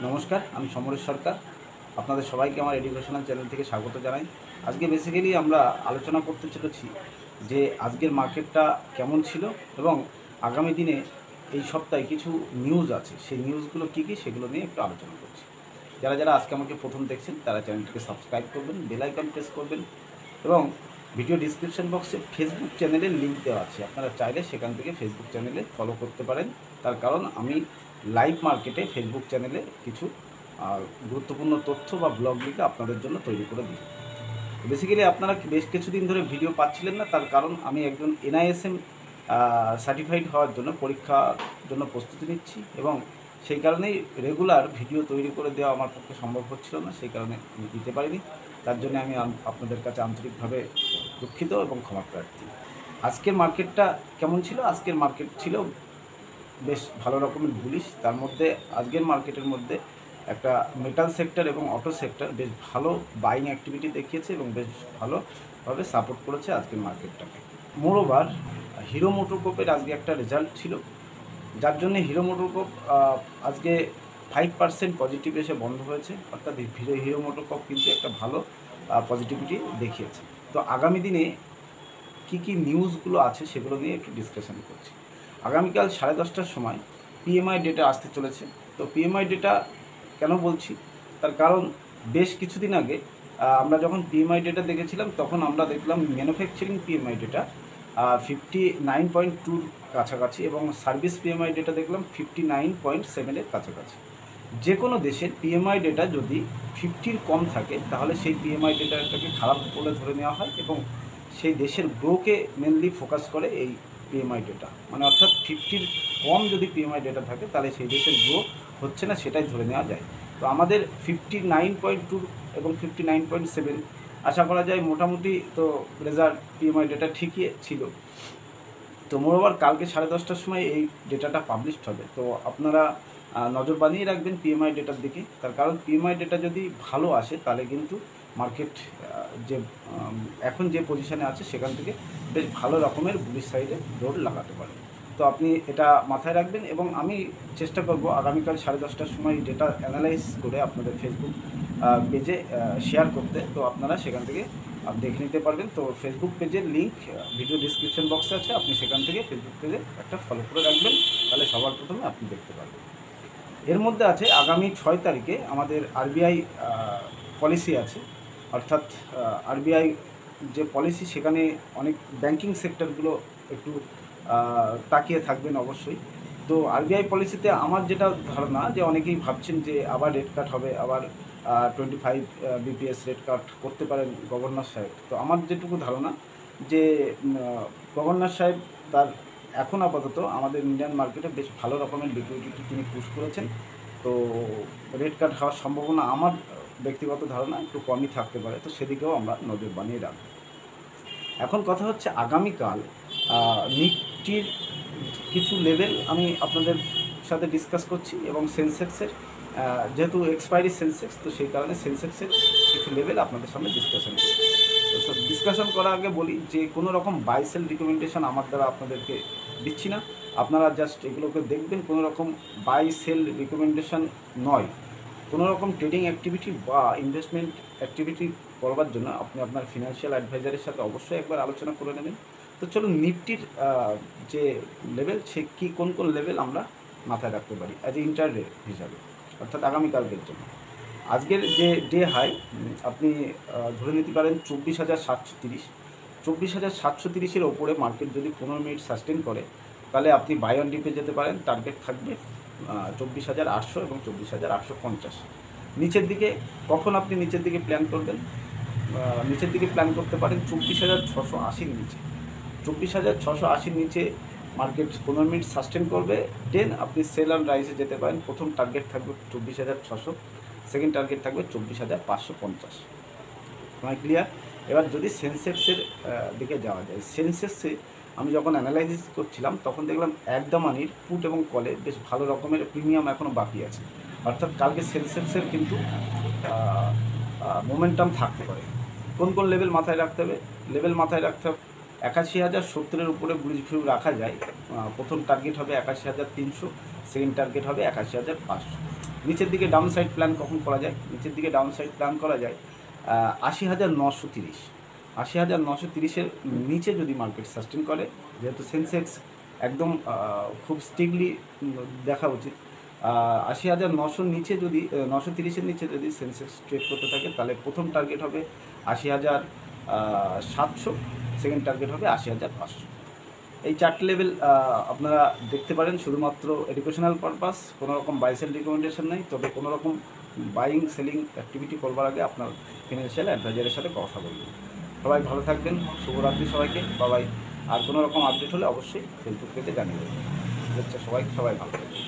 নমস্কার, আমি সমরেশ সরকার। আপনাদের সবাইকে আমার এডুকেশনাল চ্যানেল থেকে স্বাগত জানাই। আজকে বেসিক্যালি আমরা আলোচনা করতে চলেছি যে আজকের মার্কেটটা কেমন ছিল এবং আগামী দিনে এই সপ্তাহে কিছু নিউজ আছে, সেই নিউজগুলো কী কী সেগুলো নিয়ে একটু আলোচনা করছি। যারা যারা আজকে আমাকে প্রথম দেখছেন তারা চ্যানেলটিকে সাবস্ক্রাইব করবেন, বেল আইকন প্রেস করবেন এবং ভিডিও ডিসক্রিপশন বক্সে ফেসবুক চ্যানেলের লিঙ্ক দেওয়া আছে, আপনারা চাইলে সেখান থেকে ফেসবুক চ্যানেলে ফলো করতে পারেন। তার কারণ আমি লাইভ মার্কেটে ফেসবুক চ্যানেলে কিছু গুরুত্বপূর্ণ তথ্য বা ব্লগ লিখে আপনাদের জন্য তৈরি করে দিই। বেসিক্যালি আপনারা বেশ কিছুদিন ধরে ভিডিও পাচ্ছিলেন না, তার কারণ আমি একজন NISM সার্টিফাইড হওয়ার জন্য পরীক্ষার জন্য প্রস্তুতি নিচ্ছি এবং সেই কারণেই রেগুলার ভিডিও তৈরি করে দেওয়া আমার পক্ষে সম্ভব হচ্ছিল না, সেই কারণে আমি দিতে পারিনি। তার জন্য আমি আপনাদের কাছে আন্তরিকভাবে দুঃখিত এবং ক্ষমা প্রার্থী। আজকের মার্কেটটা কেমন ছিল? আজকের মার্কেট ছিল বেশ ভালো রকমের বুলিশ। তার মধ্যে আজকের মার্কেটের মধ্যে একটা মেটাল সেক্টর এবং অটো সেক্টর বেশ ভালো বাইং অ্যাক্টিভিটি দেখিয়েছে এবং বেশ ভালোভাবে সাপোর্ট করেছে আজকের মার্কেটটাকে। মোরওভার হিরো মোটোকর্পের আজকে একটা রেজাল্ট ছিল, যার জন্য হিরো মোটোকর্প আজকে 5% পজিটিভ এসে বন্ধ হয়েছে, অর্থাৎ হিরো মোটোকর্প কিন্তু একটা ভালো পজিটিভিটি দেখিয়েছে। তো আগামী দিনে কী কী নিউজগুলো আছে সেগুলো নিয়ে একটু ডিসকাশন করছি। আগামীকাল 10:30টার সময় PMI ডেটা আসতে চলেছে। তো PMI ডেটা কেন বলছি, তার কারণ বেশ কিছুদিন আগে আমরা যখন PMI ডেটা দেখেছিলাম তখন আমরা দেখলাম ম্যানুফ্যাকচারিং PMI ডেটা 59.2 কাছাকাছি এবং সার্ভিস PMI ডেটা দেখলাম 59.7 কাছাকাছি। যে কোনো দেশের PMI ডেটা যদি 50 কম থাকে তাহলে সেই PMI ডেটাটাকে খারাপ বলে ধরে নেওয়া হয় এবং সেই দেশের গ্রোকে মেনলি ফোকাস করে এই PMI ডেটা, মানে অর্থাৎ 50 কম যদি PMI ডেটা থাকে তাহলে সেই দেশের গ্রো হচ্ছে না সেটাই ধরে নেওয়া যায়। তো আমাদের 59.2 এবং 59.7 আশা করা যায় মোটামুটি। তো রেজাল্ট PMI ডেটা ঠিকই ছিল। তো মোরওভার কালকে 10:30টার সময় এই ডেটাটা পাবলিশড হবে, তো আপনারা নজর বানিয়ে রাখবেন PMI ডেটার দিকে। তার কারণ PMI ডেটা যদি ভালো আসে তাহলে কিন্তু মার্কেট যে এখন যে পজিশানে আছে সেখান থেকে বেশ ভালো রকমের বুলিশ সাইডে দৌড় লাগাতে পারে। তো আপনি এটা মাথায় রাখবেন এবং আমি চেষ্টা করব আগামীকাল 10:30টার সময় ডেটা অ্যানালাইজ করে আপনাদের ফেসবুক পেজে শেয়ার করতে। তো আপনারা সেখান থেকে দেখে নিতে পারবেন। তো ফেসবুক পেজের লিঙ্ক ভিডিও ডিসক্রিপশন বক্সে আছে, আপনি সেখান থেকে ফেসবুক পেজে একটা ফলো করে রাখবেন, তাহলে সবার প্রথমে আপনি দেখতে পারবেন। এর মধ্যে আছে আগামী 6 তারিখে আমাদের RBI পলিসি আছে, অর্থাৎ RBI যে পলিসি সেখানে অনেক ব্যাংকিং সেক্টরগুলো একটু তাকিয়ে থাকবেন অবশ্যই। তো RBI পলিসিতে আমার যেটা ধারণা যে অনেকেই ভাবছেন যে আবার রেট কাট হবে, আবার 25 BPS রেট কাট করতে পারেন গভর্নর সাহেব। তো আমার যেটুকু ধারণা যে গভর্নর সাহেব তার এখন আপাতত আমাদের ইন্ডিয়ান মার্কেটে বেশ ভালো রকমের লিকুইডিটি তিনি পুশ করেছেন। তো রেট কাট হওয়ার সম্ভাবনা আমার ব্যক্তিগত ধারণা একটু কমই থাকতে পারে, তো সেদিকেও আমরা নজর বানিয়ে রাখব। এখন কথা হচ্ছে আগামীকাল নিফটির কিছু লেভেল আমি আপনাদের সাথে ডিসকাস করছি এবং সেন্সেক্সের যেহেতু এক্সপায়ারি সেন্সেক্স, তো সেই কারণে সেন্সেক্সের কিছু লেভেল আপনাদের সামনে ডিসকাশন করছি। তো ডিসকাশন করার আগে বলি যে কোনো রকম বাই সেল রিকমেন্ডেশন আমার দ্বারা আপনাদেরকে দিচ্ছি না, আপনারা জাস্ট এগুলোকে দেখবেন। কোনো রকম বাই সেল রিকমেন্ডেশন নয়। কোনো রকম ট্রেডিং অ্যাক্টিভিটি বা ইনভেস্টমেন্ট অ্যাক্টিভিটি করবার জন্য আপনি আপনার ফিনান্সিয়াল অ্যাডভাইজারের সাথে অবশ্যই একবার আলোচনা করে নেবেন। তো চলুন নিফটির যে লেভেল সে কী কোন কোন লেভেল আমরা মাথায় রাখতে পারি অ্যাজ এ ইন্টারডে হিসাবে, অর্থাৎ আগামীকালকের জন্য। আজকের যে ডে হাই আপনি ধরে নিতে পারেন 24,730। 24,730-এর ওপরে মার্কেট যদি 15 মিনিট সাস্টেন করে তাহলে আপনি বাই অন ডিপে যেতে পারেন। টার্গেট থাকবে 24,800 এবং 24,850। নিচের দিকে কখন আপনি নিচের দিকে প্ল্যান করবেন? নিচের দিকে প্ল্যান করতে পারেন 24,680-র নিচে। 24,680-র নিচে মার্কেট 15 মিনিট সাস্টেন করবে, দেন আপনি সেল অ্যান্ড রাইজে যেতে পারেন। প্রথম টার্গেট থাকবে 24,600, সেকেন্ড টার্গেট থাকবে 24,550। নয় ক্লিয়ার? এবার যদি সেন্সেক্সের দিকে যাওয়া যায়, সেন্সেক্সে আমি যখন অ্যানালাইসিস করছিলাম তখন দেখলাম একদম মানির পুট এবং কলে বেশ ভালো রকমের প্রিমিয়াম এখনও বাকি আছে, অর্থাৎ কালকে সেন্সেক্সের কিন্তু মোমেন্টাম থাকতে পারে। কোন কোন লেভেল মাথায় রাখতে হবে? লেভেল মাথায় রাখতে হবে 81,070-এর উপরে বুলিশ ভিউ রাখা যায়। প্রথম টার্গেট হবে 81,300, সেকেন্ড টার্গেট হবে 81,500। নিচের দিকে ডাউন সাইড প্ল্যান কখন করা যায়? নিচের দিকে ডাউন সাইড প্ল্যান করা যায় 80,930। 80,930-এর নিচে যদি মার্কেট সাস্টেন করে, যেহেতু সেন্সেক্স একদম খুব স্ট্রিক্টলি দেখা উচিত, 80,900 নিচে যদি 930-এর নিচে যদি সেন্সেক্স ট্রেড করতে থাকে, তাহলে প্রথম টার্গেট হবে 80,700, সেকেন্ড টার্গেট হবে 80,500। এই চারটে লেভেল আপনারা দেখতে পারেন শুধুমাত্র এডুকেশনাল পারপাস, কোনো রকম বাই সেল রিকমেন্ডেশন নেই। তবে কোনো রকম বাইং সেলিং অ্যাক্টিভিটি করবার আগে আপনার ফিনান্সিয়াল অ্যাডভাইজারের সাথে কথা বলবেন। সবাই ভালো থাকবেন, শুভরাত্রি সবাইকে, বাবাই। আর কোনো রকম আপডেট হলে অবশ্যই ফেসবুক পেজে জানিয়ে দেবেন। সবাই ভালো থাকবেন।